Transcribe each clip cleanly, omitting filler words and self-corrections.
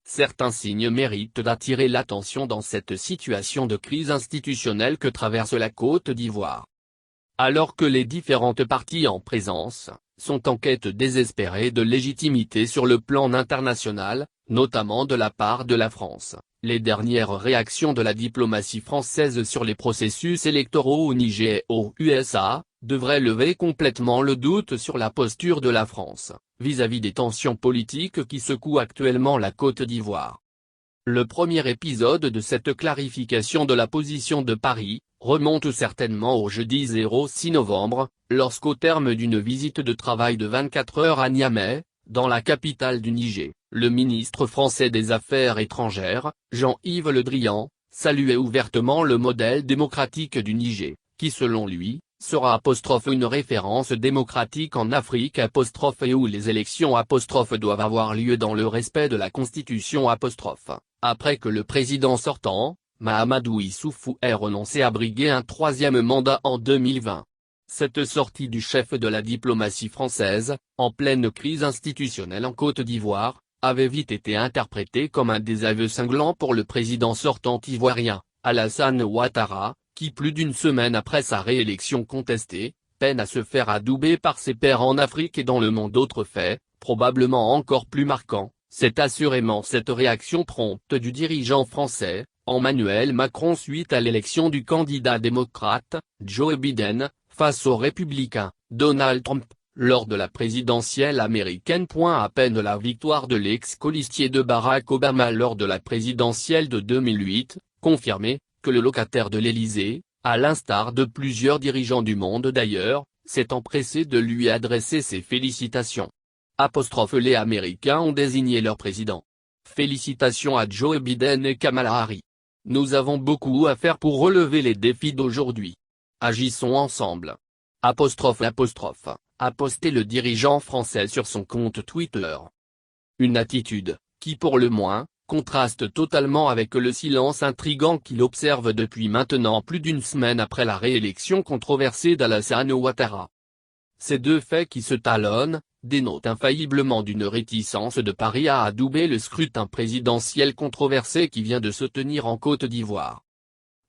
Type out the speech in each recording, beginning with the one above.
certains signes méritent d'attirer l'attention dans cette situation de crise institutionnelle que traverse la Côte d'Ivoire. Alors que les différentes parties en présence sont en quête désespérée de légitimité sur le plan international, notamment de la part de la France, les dernières réactions de la diplomatie française sur les processus électoraux au Niger et aux USA, devraient lever complètement le doute sur la posture de la France, vis-à-vis des tensions politiques qui secouent actuellement la Côte d'Ivoire. Le premier épisode de cette clarification de la position de Paris remonte certainement au jeudi 6 novembre, lorsqu'au terme d'une visite de travail de 24 heures à Niamey, dans la capitale du Niger, le ministre français des Affaires étrangères, Jean-Yves Le Drian, saluait ouvertement le modèle démocratique du Niger, qui selon lui, sera une référence démocratique en Afrique et où les élections doivent avoir lieu dans le respect de la Constitution après que le président sortant, Mahamadou Issoufou ait renoncé à briguer un troisième mandat en 2020. Cette sortie du chef de la diplomatie française, en pleine crise institutionnelle en Côte d'Ivoire, avait vite été interprétée comme un désaveu cinglant pour le président sortant ivoirien, Alassane Ouattara, qui plus d'une semaine après sa réélection contestée, peine à se faire adouber par ses pairs en Afrique et dans le monde. Autre fait, probablement encore plus marquant, c'est assurément cette réaction prompte du dirigeant français, Emmanuel Macron suite à l'élection du candidat démocrate, Joe Biden, face au républicain, Donald Trump, lors de la présidentielle américaine. À peine la victoire de l'ex-colistier de Barack Obama lors de la présidentielle de 2008, confirmée, que le locataire de l'Élysée, à l'instar de plusieurs dirigeants du monde d'ailleurs, s'est empressé de lui adresser ses félicitations. Les Américains ont désigné leur président. Félicitations à Joe Biden et Kamala Harris. Nous avons beaucoup à faire pour relever les défis d'aujourd'hui. Agissons ensemble. A posté le dirigeant français sur son compte Twitter. Une attitude, qui pour le moins, contraste totalement avec le silence intrigant qu'il observe depuis maintenant plus d'une semaine après la réélection controversée d'Alassane Ouattara. Ces deux faits qui se talonnent, dénotent infailliblement d'une réticence de Paris à adouber le scrutin présidentiel controversé qui vient de se tenir en Côte d'Ivoire.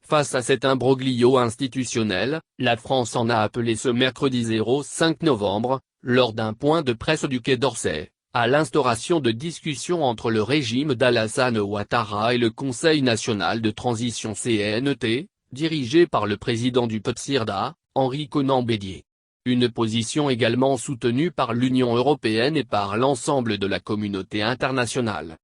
Face à cet imbroglio institutionnel, la France en a appelé ce mercredi 5 novembre, lors d'un point de presse du Quai d'Orsay, à l'instauration de discussions entre le régime d'Alassane Ouattara et le Conseil national de transition CNT, dirigé par le président du PETSIRDA, Henri Konan Bédié. Une position également soutenue par l'Union européenne et par l'ensemble de la communauté internationale.